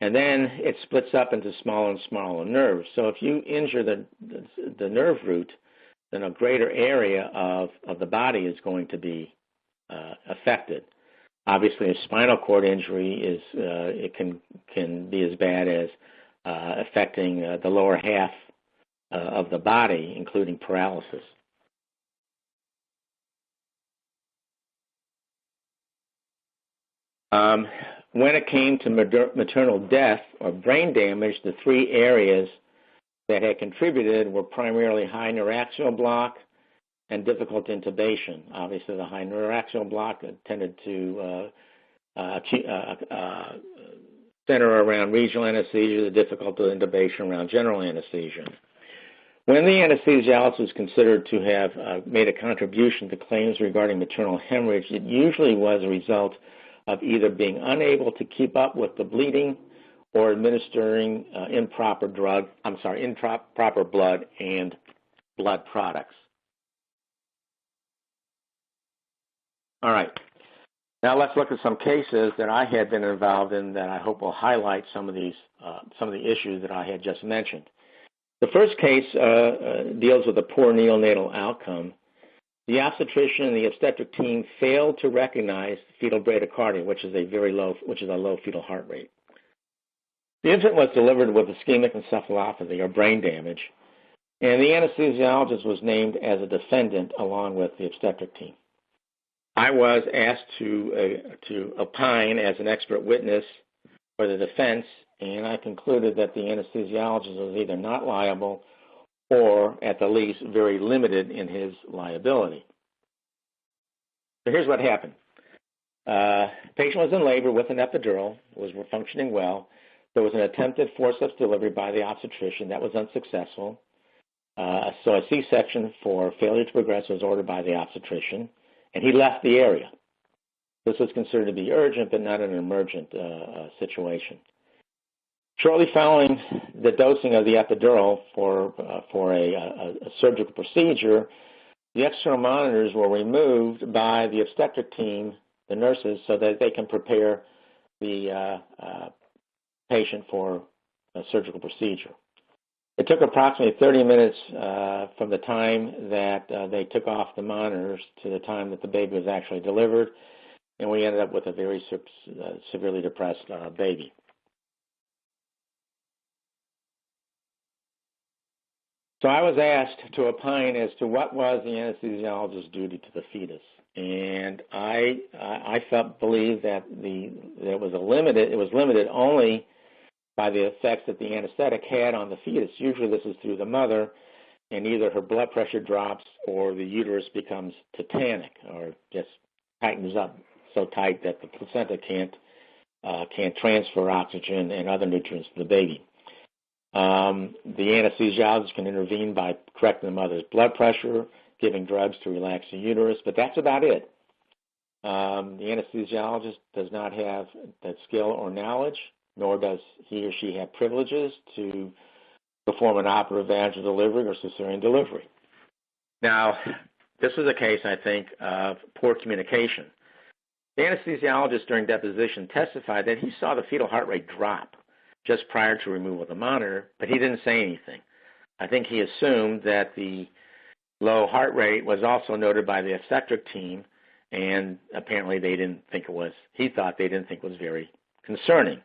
And then it splits up into smaller and smaller nerves. So if you injure the nerve root, then a greater area of the body is going to be affected. Obviously, a spinal cord injury it can be as bad as affecting the lower half of the body, including paralysis. When it came to maternal death or brain damage, the three areas that had contributed were primarily high neuraxial block and difficult intubation. Obviously, the high neuraxial block tended to center around regional anesthesia, the difficult intubation around general anesthesia. When the anesthesiologist was considered to have made a contribution to claims regarding maternal hemorrhage, it usually was a result of either being unable to keep up with the bleeding or administering improper blood and blood products. All right. Now let's look at some cases that I had been involved in that I hope will highlight some of the issues that I had just mentioned. The first case deals with a poor neonatal outcome. The obstetrician and the obstetric team failed to recognize fetal bradycardia, which is a low fetal heart rate. The infant was delivered with ischemic encephalopathy or brain damage, and the anesthesiologist was named as a defendant along with the obstetric team. I was asked to opine as an expert witness for the defense, and I concluded that the anesthesiologist was either not liable or, at the least, very limited in his liability. So here's what happened. The patient was in labor with an epidural, was functioning well. There was an attempted forceps delivery by the obstetrician that was unsuccessful. So a C-section for failure to progress was ordered by the obstetrician, and he left the area. This was considered to be urgent, but not an emergent situation. Shortly following the dosing of the epidural for a surgical procedure, the external monitors were removed by the obstetric team, the nurses, so that they can prepare the patient for a surgical procedure. It took approximately 30 minutes from the time that they took off the monitors to the time that the baby was actually delivered, and we ended up with a very severely depressed baby. So I was asked to opine as to what was the anesthesiologist's duty to the fetus, and I believed that it was limited only by the effects that the anesthetic had on the fetus. Usually this is through the mother, and either her blood pressure drops or the uterus becomes tetanic or just tightens up so tight that the placenta can't transfer oxygen and other nutrients to the baby. The anesthesiologist can intervene by correcting the mother's blood pressure, giving drugs to relax the uterus, but that's about it. The anesthesiologist does not have that skill or knowledge, nor does he or she have privileges to perform an operative vaginal delivery or cesarean delivery. Now, this was a case, I think, of poor communication. The anesthesiologist during deposition testified that he saw the fetal heart rate drop just prior to removal of the monitor, but he didn't say anything. I think he assumed that the low heart rate was also noted by the obstetric team, and apparently they didn't think it was, he thought they didn't think it was very concerning.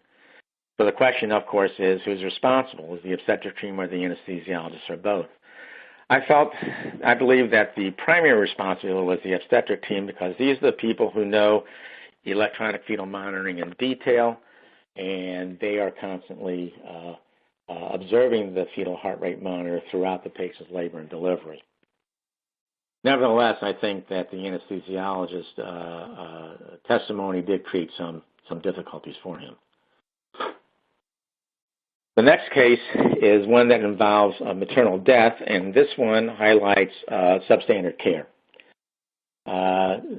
So the question, of course, is who's responsible? Is the obstetric team or the anesthesiologist or both? I believe that the primary responsibility was the obstetric team because these are the people who know electronic fetal monitoring in detail, and they are constantly observing the fetal heart rate monitor throughout the patient's labor and delivery. Nevertheless, I think that the anesthesiologist's testimony did create some difficulties for him. The next case is one that involves maternal death, and this one highlights substandard care.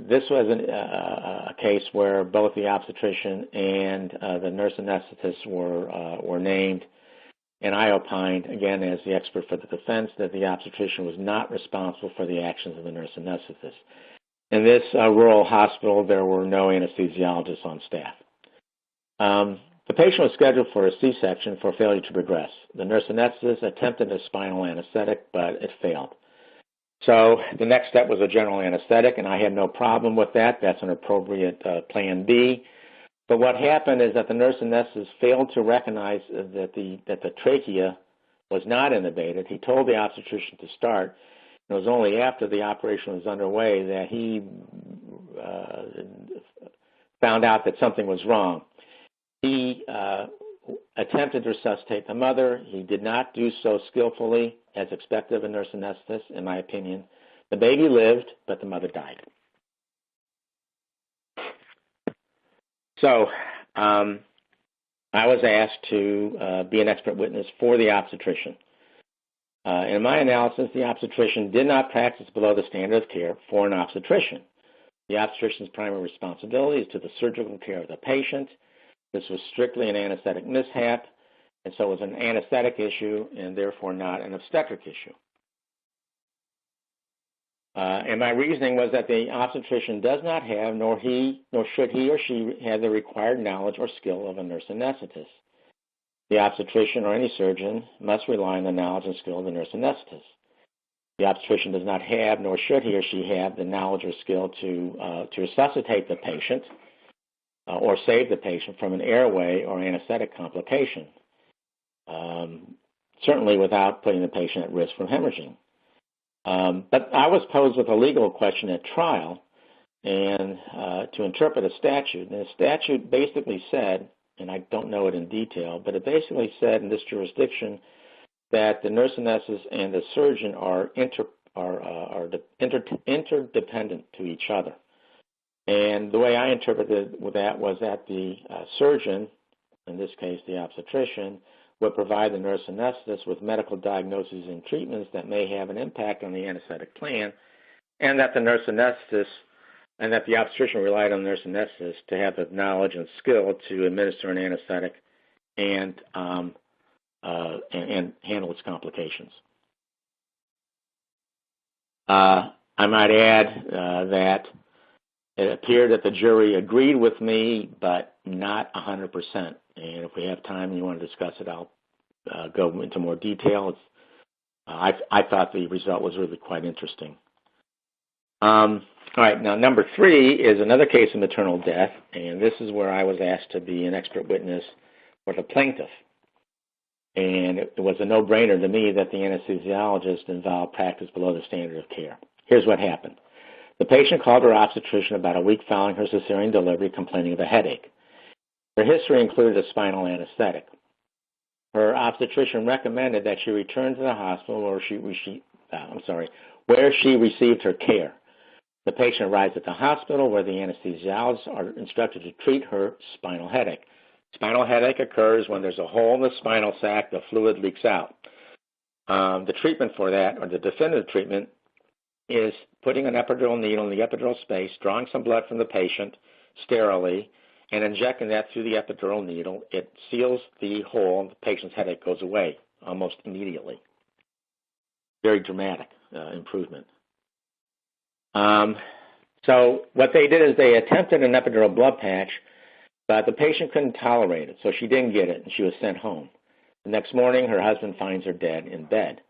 This was a case where both the obstetrician and the nurse anesthetist were named, and I opined, again as the expert for the defense, that the obstetrician was not responsible for the actions of the nurse anesthetist. In this rural hospital, there were no anesthesiologists on staff. The patient was scheduled for a C-section for failure to progress. The nurse anesthetist attempted a spinal anesthetic, but it failed. So the next step was a general anesthetic, and I had no problem with that. That's an appropriate plan B. But what happened is that the nurse anesthetist failed to recognize that the trachea was not intubated. He told the obstetrician to start. It was only after the operation was underway that he found out that something was wrong. He attempted to resuscitate the mother. He did not do so skillfully as expected of a nurse anesthetist, in my opinion. The baby lived, but the mother died. So I was asked to be an expert witness for the obstetrician. In my analysis, the obstetrician did not practice below the standard of care for an obstetrician. The obstetrician's primary responsibility is to the surgical care of the patient. This was strictly an anesthetic mishap, and so it was an anesthetic issue and therefore not an obstetric issue. And my reasoning was that the obstetrician does not have, nor should he or she have the required knowledge or skill of a nurse anesthetist. The obstetrician or any surgeon must rely on the knowledge and skill of the nurse anesthetist. The obstetrician does not have, nor should he or she have, the knowledge or skill to resuscitate the patient or save the patient from an airway or anesthetic complication, certainly without putting the patient at risk from hemorrhaging. But I was posed with a legal question at trial and to interpret a statute. And the statute basically said, and I don't know it in detail, but it basically said in this jurisdiction that the nurse anesthetist and the surgeon are interdependent to each other. And the way I interpreted that was that the surgeon, in this case the obstetrician, would provide the nurse anesthetist with medical diagnoses and treatments that may have an impact on the anesthetic plan, and that the nurse anesthetist and that the obstetrician relied on the nurse anesthetist to have the knowledge and skill to administer an anesthetic and handle its complications. I might add that it appeared that the jury agreed with me, but not 100%. And if we have time and you want to discuss it, I'll go into more detail. I thought the result was really quite interesting. All right, now number 3 is another case of maternal death, and this is where I was asked to be an expert witness for the plaintiff. And it was a no-brainer to me that the anesthesiologist involved practice below the standard of care. Here's what happened. The patient called her obstetrician about a week following her cesarean delivery complaining of a headache. Her history included a spinal anesthetic. Her obstetrician recommended that she return to the hospital where she received her care. The patient arrives at the hospital where the anesthesiologists are instructed to treat her spinal headache. Spinal headache occurs when there's a hole in the spinal sac, the fluid leaks out. The treatment for that, or the definitive treatment, is putting an epidural needle in the epidural space, drawing some blood from the patient sterilely, and injecting that through the epidural needle. It seals the hole, and the patient's headache goes away almost immediately. Very dramatic improvement. So what they did is they attempted an epidural blood patch, but the patient couldn't tolerate it, so she didn't get it, and she was sent home. The next morning, her husband finds her dead in bed.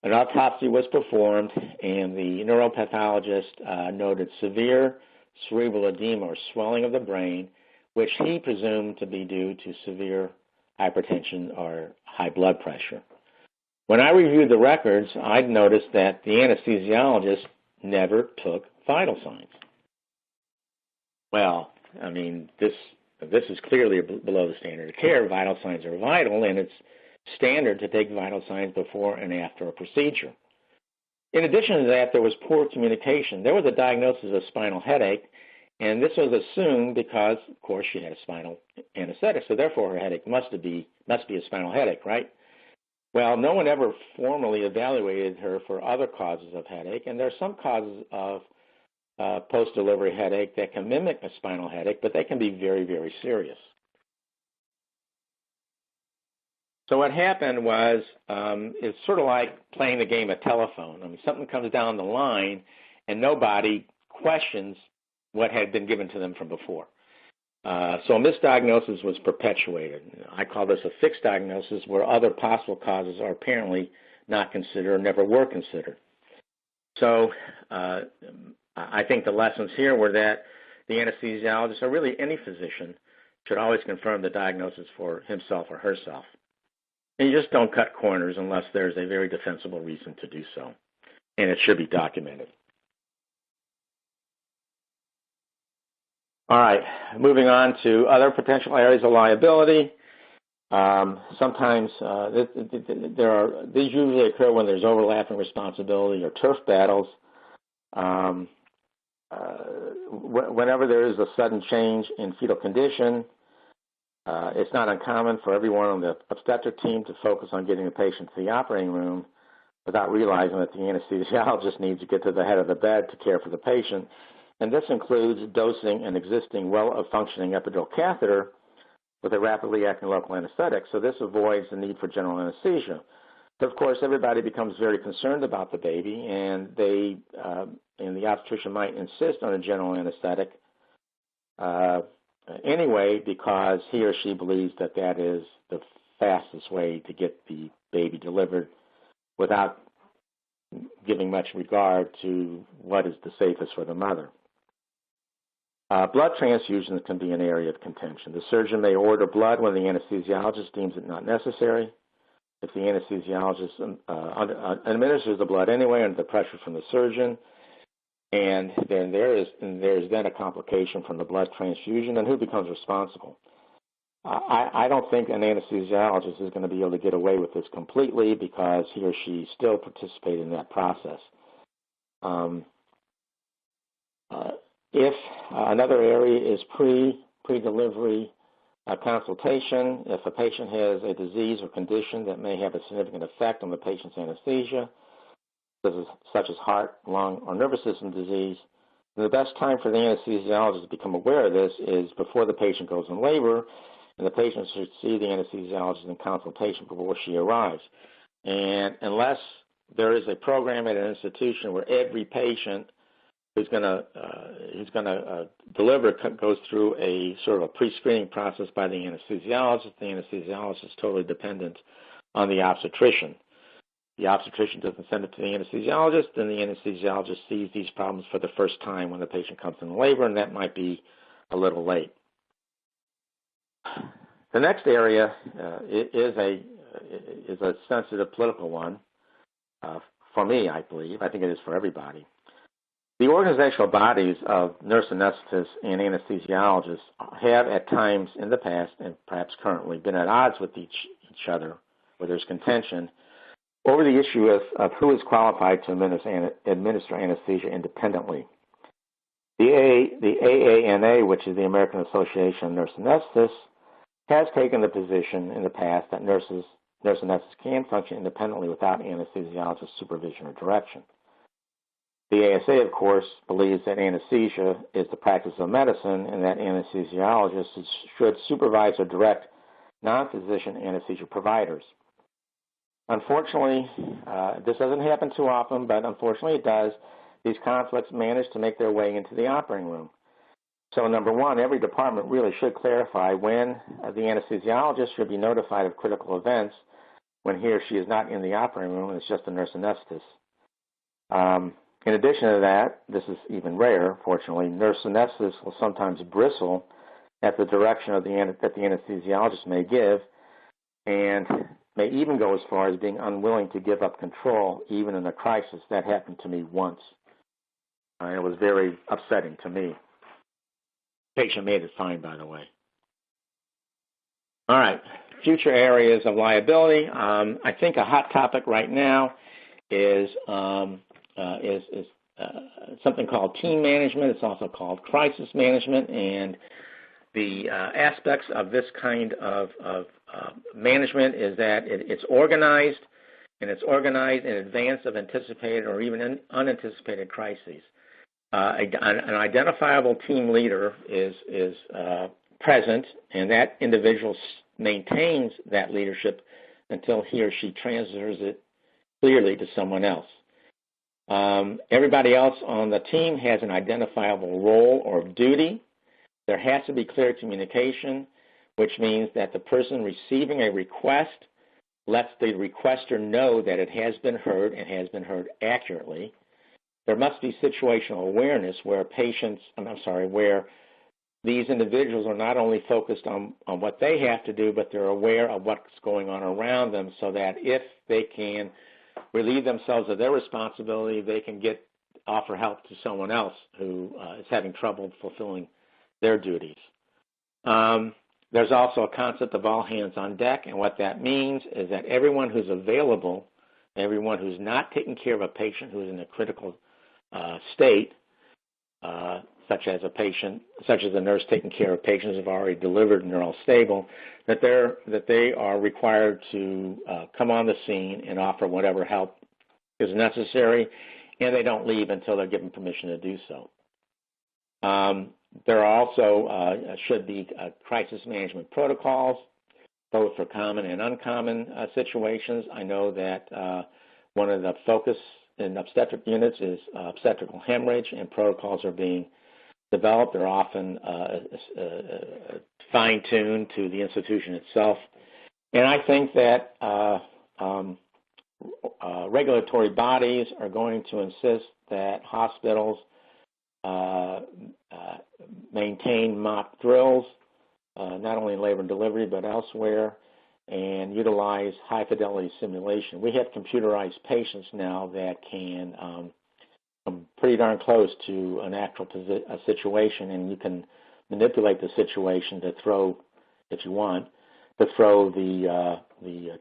An autopsy was performed, and the neuropathologist noted severe cerebral edema or swelling of the brain, which he presumed to be due to severe hypertension or high blood pressure. When I reviewed the records, I noticed that the anesthesiologist never took vital signs. Well, I mean, this is clearly below the standard of care. Vital signs are vital, and it's standard to take vital signs before and after a procedure. In addition to that, there was poor communication. There was a diagnosis of spinal headache, and this was assumed because, of course, she had a spinal anesthetic, so therefore her headache must be a spinal headache, right? Well, no one ever formally evaluated her for other causes of headache, and there are some causes of post-delivery headache that can mimic a spinal headache, but they can be very, very serious. So what happened was it's sort of like playing the game of telephone. I mean, something comes down the line, and nobody questions what had been given to them from before. So a misdiagnosis was perpetuated. I call this a fixed diagnosis where other possible causes are apparently not considered or never were considered. So I think the lessons here were that the anesthesiologist, or really any physician, should always confirm the diagnosis for himself or herself. And you just don't cut corners unless there's a very defensible reason to do so, and it should be documented. All right, moving on to other potential areas of liability. Sometimes these usually occur when there's overlapping responsibility or turf battles. Whenever there is a sudden change in fetal condition, it's not uncommon for everyone on the obstetric team to focus on getting the patient to the operating room without realizing that the anesthesiologist needs to get to the head of the bed to care for the patient. And this includes dosing an existing well-functioning epidural catheter with a rapidly acting local anesthetic. So this avoids the need for general anesthesia. But of course, everybody becomes very concerned about the baby, and the obstetrician might insist on a general anesthetic anyway, because he or she believes that that is the fastest way to get the baby delivered without giving much regard to what is the safest for the mother. Blood transfusions can be an area of contention. The surgeon may order blood when the anesthesiologist deems it not necessary. If the anesthesiologist administers the blood anyway under the pressure from the surgeon, and then there's then a complication from the blood transfusion, and who becomes responsible? I don't think an anesthesiologist is going to be able to get away with this completely because he or she still participates in that process. If another area is pre-delivery consultation, if a patient has a disease or condition that may have a significant effect on the patient's anesthesia, such as heart, lung, or nervous system disease, then the best time for the anesthesiologist to become aware of this is before the patient goes in labor, and the patient should see the anesthesiologist in consultation before she arrives. And unless there is a program at an institution where every patient who's going to deliver goes through a sort of a pre-screening process by the anesthesiologist is totally dependent on the obstetrician. The obstetrician doesn't send it to the anesthesiologist, and the anesthesiologist sees these problems for the first time when the patient comes in labor, and that might be a little late. The next area is a sensitive political one for me, I believe. I think it is for everybody. The organizational bodies of nurse anesthetists and anesthesiologists have at times in the past, and perhaps currently, been at odds with each other, where there's contention over the issue of who is qualified to administer anesthesia independently. The AANA, which is the American Association of Nurse Anesthetists, has taken the position in the past that nurse anesthetists can function independently without anesthesiologist supervision or direction. The ASA, of course, believes that anesthesia is the practice of medicine and that anesthesiologists should supervise or direct non-physician anesthesia providers. Unfortunately, this doesn't happen too often, but unfortunately it does. These conflicts manage to make their way into the operating room. So number one, every department really should clarify when the anesthesiologist should be notified of critical events when he or she is not in the operating room and it's just a nurse anesthetist. In addition to that, this is even rare, fortunately, nurse anesthetists will sometimes bristle at the direction that the anesthesiologist may give and may even go as far as being unwilling to give up control even in a crisis. That happened to me once. It was very upsetting to me. The patient made it fine, by the way. All right, future areas of liability. I think a hot topic right now is something called team management. It's also called crisis management, and the aspects of this kind of management is that it's organized, and it's organized in advance of anticipated or even unanticipated crises. An identifiable team leader is present, and that individual maintains that leadership until he or she transfers it clearly to someone else. Everybody else on the team has an identifiable role or duty. There has to be clear communication, which means that the person receiving a request lets the requester know that it has been heard and has been heard accurately. There must be situational awareness where where these individuals are not only focused on what they have to do, but they're aware of what's going on around them so that if they can relieve themselves of their responsibility, they can offer help to someone else who is having trouble fulfilling their duties. There's also a concept of all hands on deck, and what that means is that everyone who's available, everyone who's not taking care of a patient who is in a critical state, such as a nurse taking care of patients who have already delivered and they're all stable, that they are required to come on the scene and offer whatever help is necessary, and they don't leave until they're given permission to do so. There also should be crisis management protocols, both for common and uncommon situations. I know that one of the focus in obstetric units is obstetrical hemorrhage, and protocols are being developed. They're often fine-tuned to the institution itself. And I think that regulatory bodies are going to insist that hospitals maintain mock drills, not only in labor and delivery but elsewhere, and utilize high-fidelity simulation. We have computerized patients now that can come pretty darn close to an actual situation, and you can manipulate the situation to throw, if you want, to throw the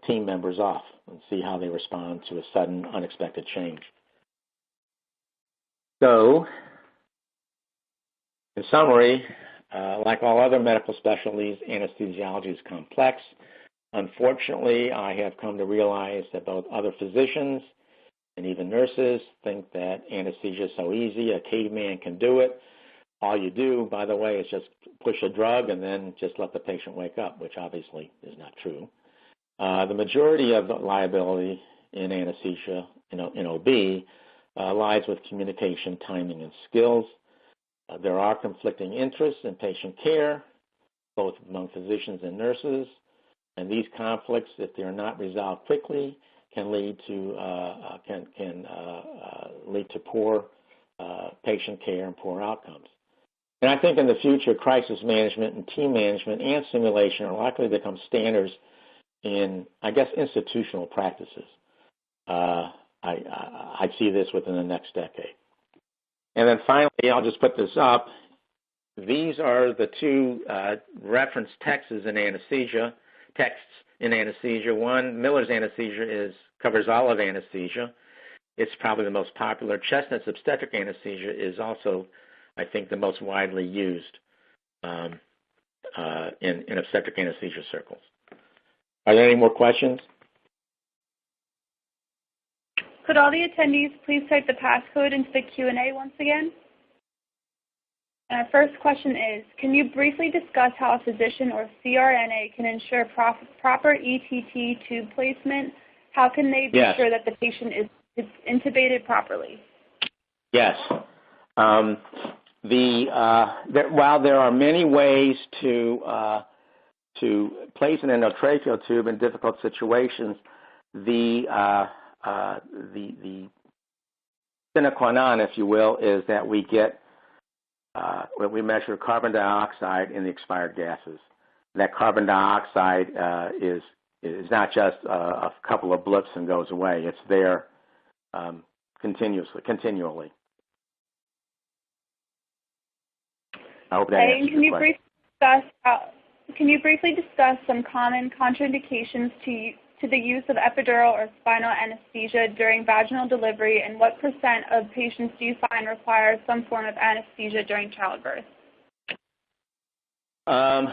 team members off and see how they respond to a sudden, unexpected change. So, in summary, like all other medical specialties, anesthesiology is complex. Unfortunately, I have come to realize that both other physicians and even nurses think that anesthesia is so easy, a caveman can do it. All you do, by the way, is just push a drug and then just let the patient wake up, which obviously is not true. The majority of the liability in anesthesia, in OB, lies with communication, timing, and skills. There are conflicting interests in patient care, both among physicians and nurses, and these conflicts, if they are not resolved quickly, can lead to poor patient care and poor outcomes. And I think in the future, crisis management and team management and simulation are likely to become standards in, I guess, institutional practices. I see this within the next decade. And then finally, I'll just put this up. These are the two reference texts in anesthesia. One, Miller's anesthesia covers all of anesthesia. It's probably the most popular. Chestnut's obstetric anesthesia is also, I think, the most widely used in obstetric anesthesia circles. Are there any more questions? Could all the attendees please type the passcode into the Q&A once again? And our first question is, can you briefly discuss how a physician or CRNA can ensure proper ETT tube placement? How can they be sure that the patient is intubated properly? Yes. While there are many ways to place an endotracheal tube in difficult situations, the sine qua non, if you will, is that we get we measure carbon dioxide in the expired gases. That carbon dioxide is not just a couple of blips and goes away. It's there continually. I hope that answers your question. Can you briefly discuss some common contraindications to the use of epidural or spinal anesthesia during vaginal delivery, and what % of patients do you find require some form of anesthesia during childbirth? The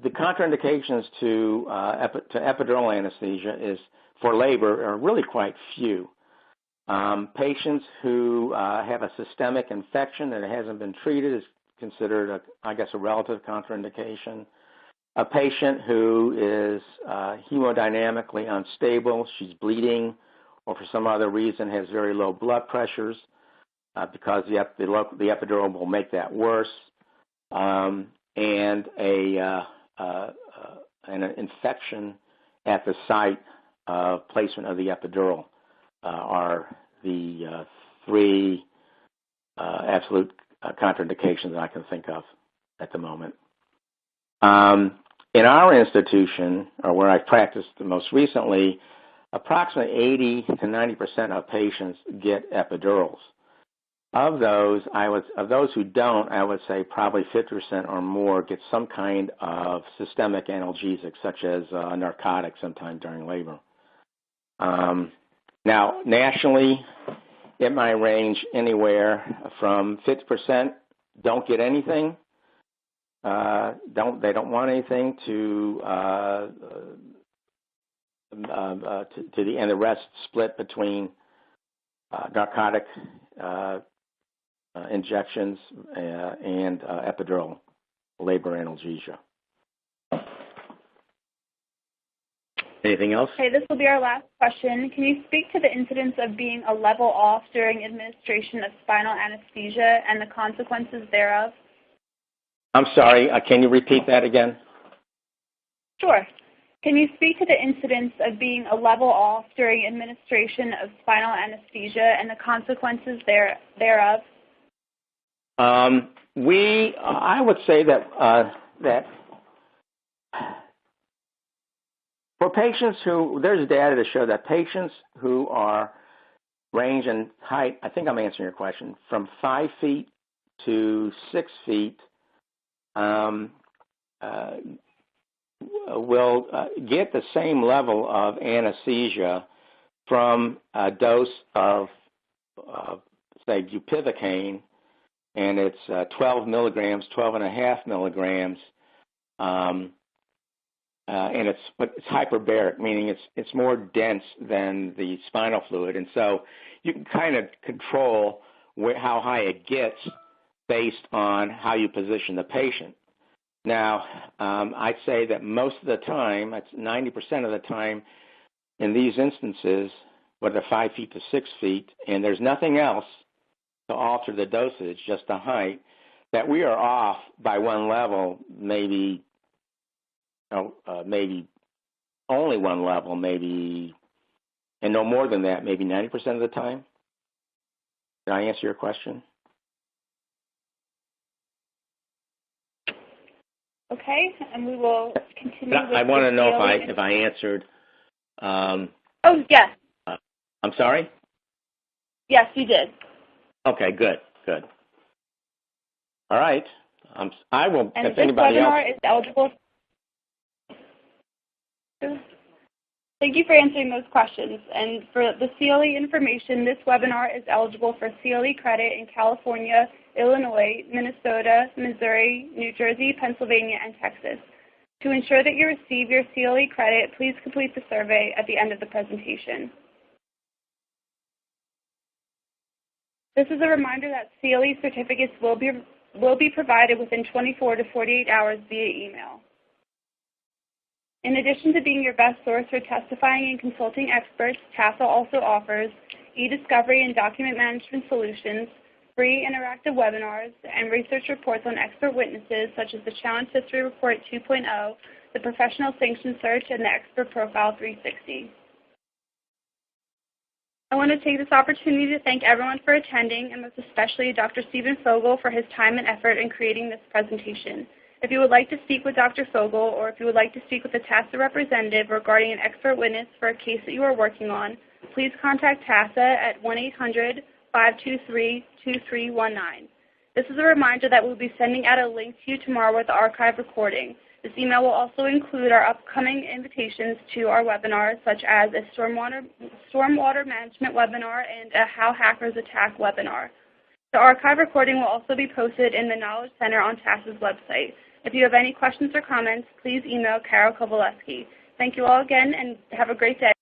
contraindications to epidural anesthesia is for labor are really quite few. Patients who have a systemic infection that hasn't been treated is considered, a relative contraindication. A patient who is hemodynamically unstable, she's bleeding, or for some other reason has very low blood pressures, because the epidural will make that worse, and an infection at the site of placement of the epidural are the three absolute contraindications that I can think of at the moment. In our institution, or where I've practiced the most recently, approximately 80 to 90% of patients get epidurals. Of those who don't, I would say probably 50% or more get some kind of systemic analgesic, such as a narcotic sometime during labor. Now, nationally, it might range anywhere from 50% don't get anything, they don't want anything, to and the rest split between narcotic injections and epidural labor analgesia. Anything else? Okay, this will be our last question. Can you speak to the incidence of being a level off during administration of spinal anesthesia and the consequences thereof? I'm sorry, can you repeat that again? Sure. Can you speak to the incidence of being a level off during administration of spinal anesthesia and the consequences thereof? I would say that for patients there's data to show that patients who are range in height, I think I'm answering your question, from 5 feet to 6 feet, will get the same level of anesthesia from a dose of, say, bupivacaine, and it's 12 milligrams, 12.5 milligrams, and it's hyperbaric, meaning it's more dense than the spinal fluid, and so you can kind of control how high it gets based on how you position the patient. Now, I'd say that most of the time, that's 90% of the time, in these instances, whether 5 feet to 6 feet, and there's nothing else to alter the dosage, just the height, that we are off by one level, maybe only one level, maybe, and no more than that, maybe 90% of the time. Did I answer your question? Okay, and we will continue. I want to know if I answered. Oh, yes. I'm sorry? Yes, you did. Okay, good. All right. I will. And if this anybody webinar else is eligible. Thank you for answering those questions. And for the CLE information, this webinar is eligible for CLE credit in California, Illinois, Minnesota, Missouri, New Jersey, Pennsylvania, and Texas. To ensure that you receive your CLE credit, please complete the survey at the end of the presentation. This is a reminder that CLE certificates will be provided within 24 to 48 hours via email. In addition to being your best source for testifying and consulting experts, TASA also offers e-discovery and document management solutions, free interactive webinars, and research reports on expert witnesses such as the Challenge History Report 2.0, the Professional Sanction Search, and the Expert Profile 360. I want to take this opportunity to thank everyone for attending, and most especially Dr. Stephen Fogel for his time and effort in creating this presentation. If you would like to speak with Dr. Fogel, or if you would like to speak with a TASA representative regarding an expert witness for a case that you are working on, please contact TASA at 1-800-523-2319. This is a reminder that we'll be sending out a link to you tomorrow with the archive recording. This email will also include our upcoming invitations to our webinars, such as a stormwater management webinar and a How Hackers Attack webinar. The archive recording will also be posted in the Knowledge Center on TASA's website. If you have any questions or comments, please email Carol Kowaleski. Thank you all again, and have a great day.